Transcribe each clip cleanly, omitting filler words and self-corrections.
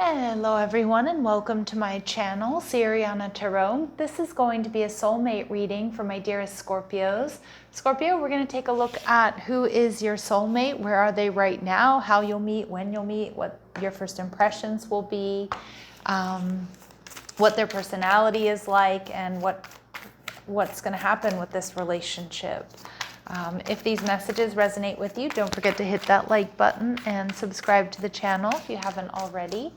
Hello everyone and welcome to my channel, Siriana Tarot. This is going to be a soulmate reading for my dearest Scorpios. Scorpio, we're going to take a look at who is your soulmate, where are they right now, how you'll meet, when you'll meet, what your first impressions will be, what their personality is like, and what's going to happen with this relationship. If these messages resonate with you, don't forget to hit that like button and subscribe to the channel if you haven't already.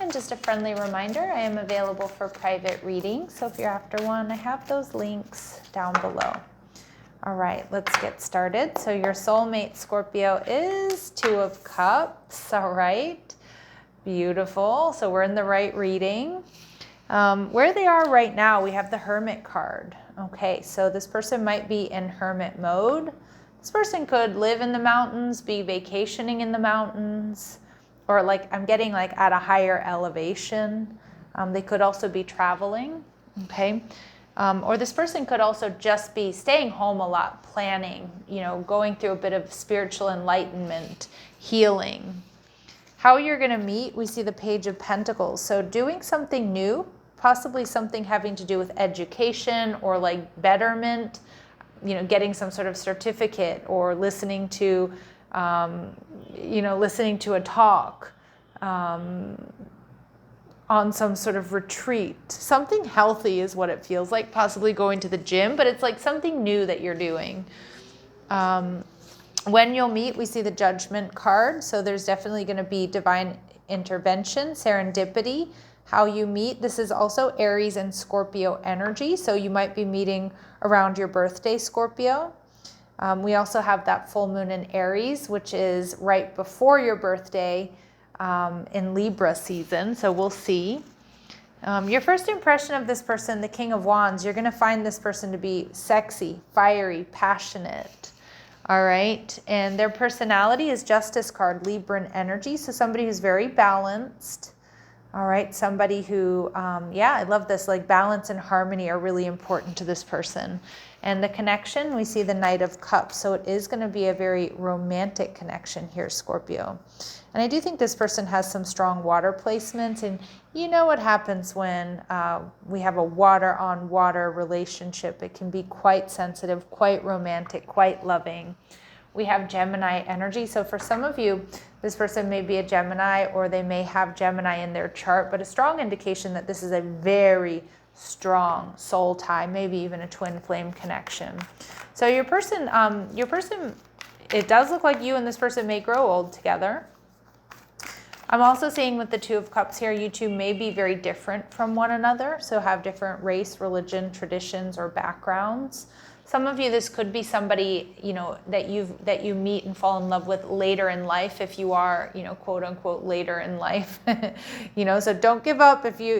And just a friendly reminder, I am available for private readings, so if you're after one, I have those links down below. All right, let's get started. So your soulmate, Scorpio, is Two of Cups, all right? Beautiful, so we're in the right reading. Where they are right now, we have the Hermit card. Okay, so this person might be in hermit mode. This person could live in the mountains, be vacationing in the mountains, or like I'm getting like at a higher elevation. They could also be traveling, okay? Or this person could also just be staying home a lot, planning, going through a bit of spiritual enlightenment, healing. How you're going to meet, we see the Page of Pentacles. So doing something new, possibly something having to do with education or like betterment, getting some sort of certificate or listening to a talk on some sort of retreat. Something healthy is what it feels like, possibly going to the gym, but it's like something new that you're doing. When you'll meet, we see the Judgment card. So there's definitely going to be divine intervention, serendipity. How you meet, this is also Aries and Scorpio energy. So you might be meeting around your birthday, Scorpio. We also have that full moon in Aries, which is right before your birthday in Libra season. So we'll see. Your first impression of this person, the King of Wands, you're going to find this person to be sexy, fiery, passionate. All right. And their personality is Justice card, Libran energy. So somebody who's very balanced. All right. Somebody who, I love this, like balance and harmony are really important to this person. And the connection, we see the Knight of Cups. So it is going to be a very romantic connection here, Scorpio. And I do think this person has some strong water placements. And you know what happens when we have a water-on-water relationship. It can be quite sensitive, quite romantic, quite loving. We have Gemini energy. So for some of you, this person may be a Gemini or they may have Gemini in their chart, but a strong indication that this is a very strong soul tie, maybe even a twin flame connection. So your person, it does look like you and this person may grow old together. I'm also seeing with the Two of Cups here, you two may be very different from one another. So have different race, religion, traditions, or backgrounds. Some of you, this could be somebody, that you meet and fall in love with later in life, if you are, quote unquote, later in life. So don't give up if you're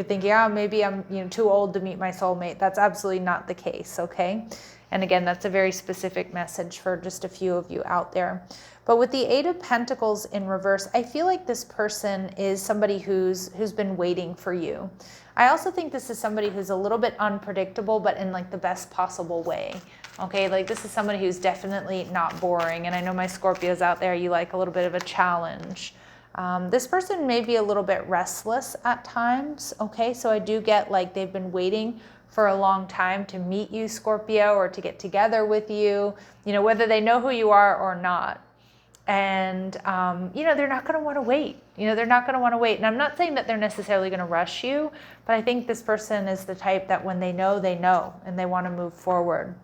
thinking, maybe I'm, too old to meet my soulmate. That's absolutely not the case, okay? And again, that's a very specific message for just a few of you out there. But with the Eight of Pentacles in reverse, I feel like this person is somebody who's been waiting for you. I also think this is somebody who's a little bit unpredictable, but in like the best possible way. Okay, like this is somebody who's definitely not boring. And I know my Scorpios out there, you like a little bit of a challenge. This person may be a little bit restless at times. Okay, so I do get like they've been waiting for a long time to meet you, Scorpio, or to get together with you, whether they know who you are or not. And, they're not going to want to wait. They're not going to want to wait. And I'm not saying that they're necessarily going to rush you, but I think this person is the type that when they know, and they want to move forward.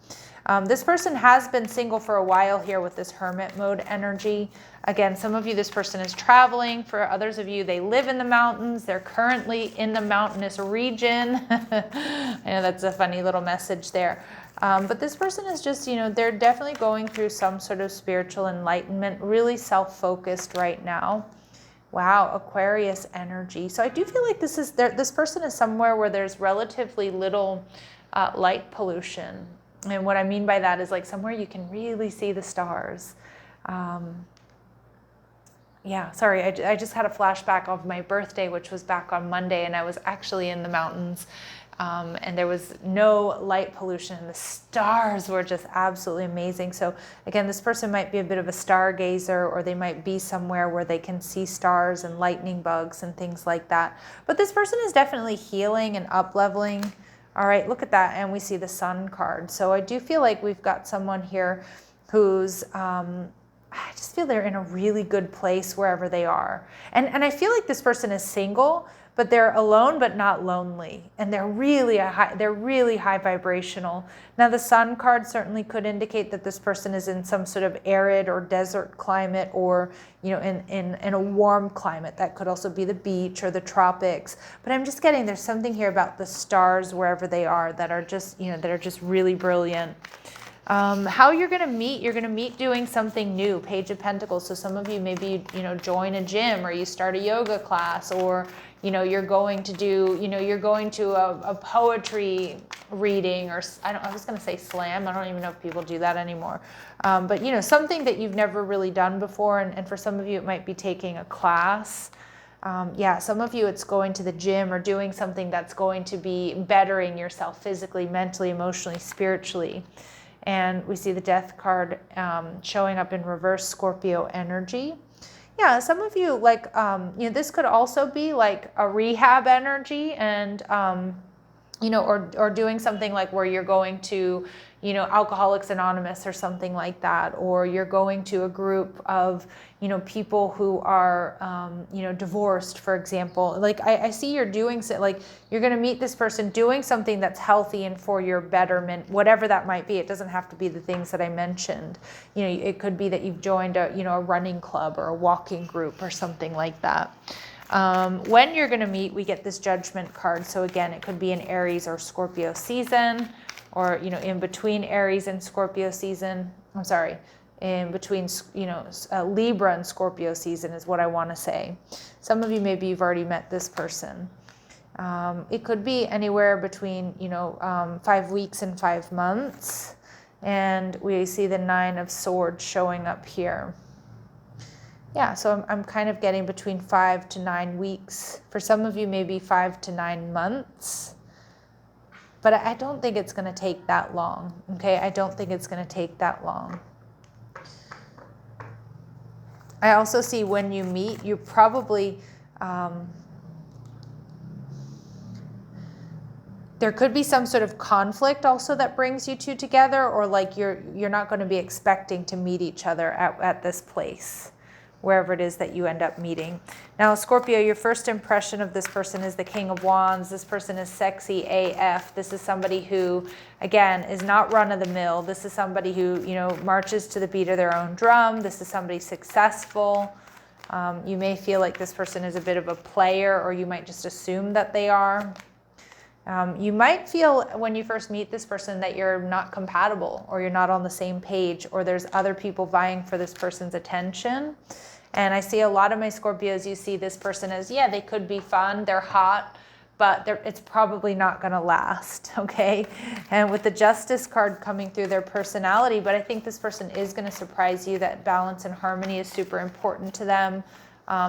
This person has been single for a while here with this hermit mode energy. Again, some of you, this person is traveling. For others of you, they live in the mountains. They're currently in the mountainous region. I know that's a funny little message there. But this person is just, they're definitely going through some sort of spiritual enlightenment, really self-focused right now. Wow, Aquarius energy. So I do feel like this person is somewhere where there's relatively little light pollution. And what I mean by that is like somewhere you can really see the stars. Sorry, I just had a flashback of my birthday, which was back on Monday, and I was actually in the mountains And there was no light pollution, and the stars were just absolutely amazing. So again, this person might be a bit of a stargazer, or they might be somewhere where they can see stars and lightning bugs and things like that. But this person is definitely healing and up-leveling. All right, look at that. And we see the Sun card. So I do feel like we've got someone here who's, I just feel they're in a really good place wherever they are. And I feel like this person is single, but they're alone but not lonely. And they're really high vibrational. Now the Sun card certainly could indicate that this person is in some sort of arid or desert climate, or in a warm climate. That could also be the beach or the tropics. But I'm just getting, there's something here about the stars wherever they are that are just, that are just really brilliant. How you're going to meet doing something new. Page of Pentacles. So some of you maybe, join a gym, or you start a yoga class, or, you're going to do, you're going to a poetry reading, or I was going to say slam. I don't even know if people do that anymore. But, something that you've never really done before. And for some of you, it might be taking a class. Some of you, it's going to the gym or doing something that's going to be bettering yourself physically, mentally, emotionally, spiritually. And we see the Death card showing up in reverse Scorpio energy. Yeah, some of you, like, this could also be like a rehab energy, and, or doing something like where you're going to, Alcoholics Anonymous or something like that, or you're going to a group of, people who are, divorced, for example. Like I see you're doing, like you're going to meet this person doing something that's healthy and for your betterment, whatever that might be. It doesn't have to be the things that I mentioned. It could be that you've joined a running club or a walking group or something like that. When you're going to meet, we get this Judgment card. So again, it could be an Aries or Scorpio season, or, in between Aries and Scorpio season. I'm sorry, in between, Libra and Scorpio season is what I want to say. Some of you, maybe you've already met this person. It could be anywhere between, 5 weeks and 5 months. And we see the Nine of Swords showing up here. Yeah, so I'm kind of getting between 5 to 9 weeks. For some of you, maybe 5 to 9 months. But I don't think it's going to take that long, okay? I don't think it's going to take that long. I also see when you meet, you probably, there could be some sort of conflict also that brings you two together, or like you're not going to be expecting to meet each other at this place, wherever it is that you end up meeting. Now, Scorpio, your first impression of this person is the King of Wands. This person is sexy AF. This is somebody who, again, is not run-of-the-mill. This is somebody who, marches to the beat of their own drum. This is somebody successful. You may feel like this person is a bit of a player, or you might just assume that they are. You might feel when you first meet this person that you're not compatible, or you're not on the same page, or there's other people vying for this person's attention. And I see a lot of my Scorpios, you see this person as, yeah, they could be fun, they're hot, but it's probably not going to last, okay? And with the Justice card coming through, their personality, but I think this person is going to surprise you. That balance and harmony is super important to them.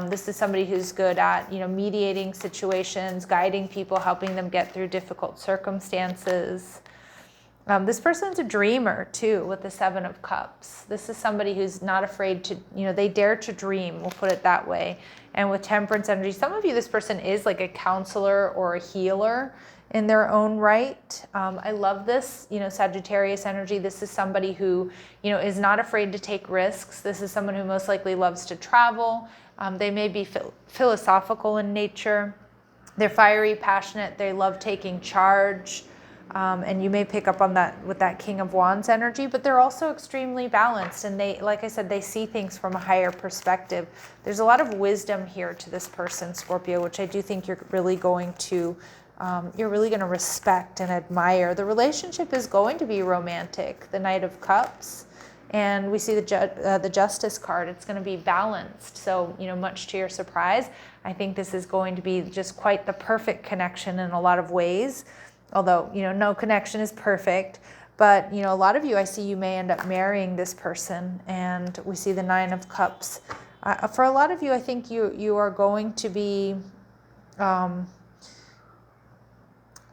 This is somebody who's good at, mediating situations, guiding people, helping them get through difficult circumstances. This person's a dreamer too, with the Seven of Cups. This is somebody who's not afraid to, they dare to dream, we'll put it that way. And with Temperance energy, some of you, this person is like a counselor or a healer in their own right. I love this, Sagittarius energy. This is somebody who, is not afraid to take risks. This is someone who most likely loves to travel. They may be philosophical in nature. They're fiery, passionate. They love taking charge. And you may pick up on that with that King of Wands energy, but they're also extremely balanced. And they, like I said, they see things from a higher perspective. There's a lot of wisdom here to this person, Scorpio, which I do think you're really going to respect and admire. The relationship is going to be romantic, the Knight of Cups. And we see the Justice card. It's going to be balanced. So, much to your surprise, I think this is going to be just quite the perfect connection in a lot of ways. Although, no connection is perfect. But, a lot of you, I see you may end up marrying this person. And we see the Nine of Cups. For a lot of you, I think you are going to be...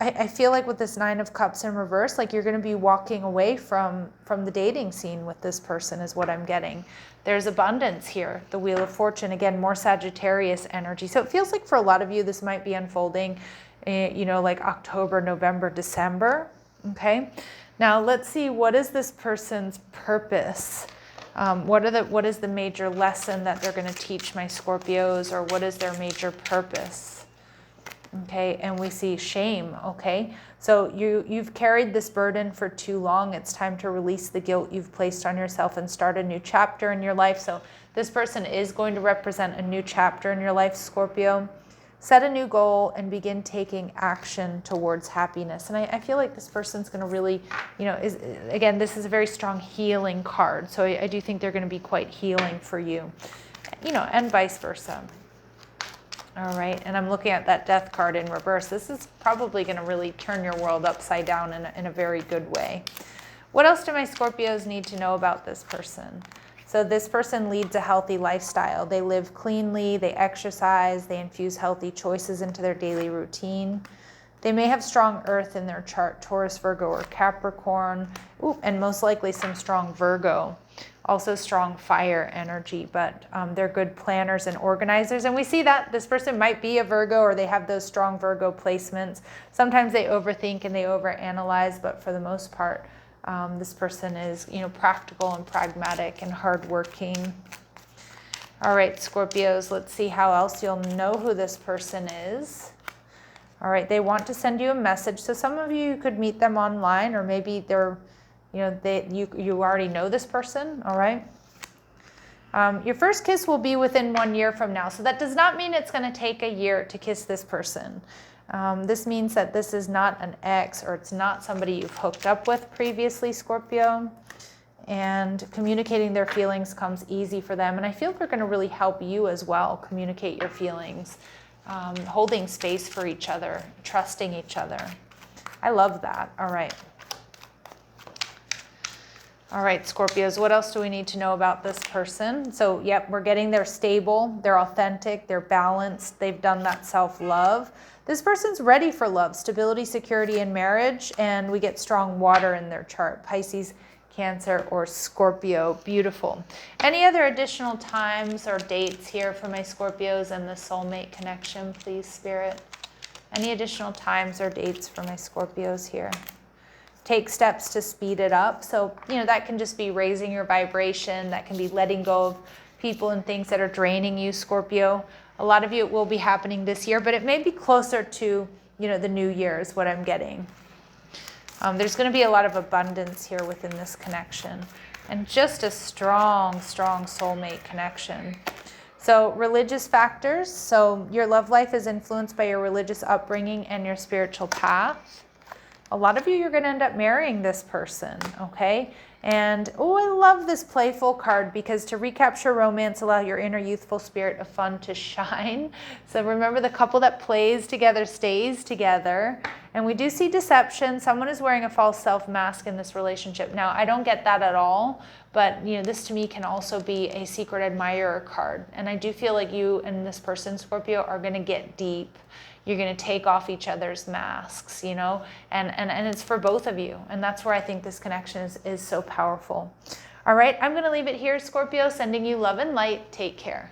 I feel like with this 9 of Cups in reverse, like you're going to be walking away from the dating scene with this person is what I'm getting. There's abundance here. The Wheel of Fortune, again, more Sagittarius energy. So it feels like for a lot of you, this might be unfolding, you know, like October, November, December. Okay. Now let's see, what is this person's purpose? What is the major lesson that they're going to teach my Scorpios, or what is their major purpose? Okay, and we see shame. Okay, so you've carried this burden for too long. It's time to release the guilt you've placed on yourself and start a new chapter in your life. So this person is going to represent a new chapter in your life, Scorpio. Set a new goal and begin taking action towards happiness. And I feel like this person's going to really, you know, again, this is a very strong healing card. So I do think they're going to be quite healing for you, you know, and vice versa. All right, and I'm looking at that Death card in reverse. This is probably going to really turn your world upside down in a very good way. What else do my Scorpios need to know about this person? So this person leads a healthy lifestyle. They live cleanly, they exercise, they infuse healthy choices into their daily routine. They may have strong earth in their chart, Taurus, Virgo, or Capricorn, and most likely some strong Virgo. Also strong fire energy, but they're good planners and organizers. And we see that this person might be a Virgo, or they have those strong Virgo placements. Sometimes they overthink and they overanalyze, but for the most part, this person is, you know, practical and pragmatic and hardworking. All right, Scorpios, let's see how else you'll know who this person is. All right, they want to send you a message. So some of you could meet them online, or maybe they're, you know, you already know this person. All right. Your first kiss will be within 1 year from now. So that does not mean it's going to take a year to kiss this person. This means that this is not an ex, or it's not somebody you've hooked up with previously, Scorpio. And communicating their feelings comes easy for them. And I feel they're going to really help you as well communicate your feelings, holding space for each other, trusting each other. I love that. All right. All right, Scorpios, what else do we need to know about this person? So, yep, we're getting they're stable, they're authentic, they're balanced, they've done that self-love. This person's ready for love, stability, security, and marriage, and we get strong water in their chart, Pisces, Cancer, or Scorpio. Beautiful. Any other additional times or dates here for my Scorpios and the soulmate connection, please, Spirit? Any additional times or dates for my Scorpios here? Take steps to speed it up. So, you know, that can just be raising your vibration. That can be letting go of people and things that are draining you, Scorpio. A lot of you, it will be happening this year, but it may be closer to, you know, the new year is what I'm getting. There's going to be a lot of abundance here within this connection, and just a strong, strong soulmate connection. So religious factors. So your love life is influenced by your religious upbringing and your spiritual path. A lot of you, you're going to end up marrying this person, okay? And, oh, I love this playful card, because to recapture romance, allow your inner youthful spirit of fun to shine. So remember, the couple that plays together stays together. And we do see deception. Someone is wearing a false self mask in this relationship. Now, I don't get that at all, but, you know, this to me can also be a secret admirer card. And I do feel like you and this person, Scorpio, are going to get deep. You're going to take off each other's masks, you know, and it's for both of you. And that's where I think this connection is so powerful. All right, I'm going to leave it here, Scorpio, sending you love and light. Take care.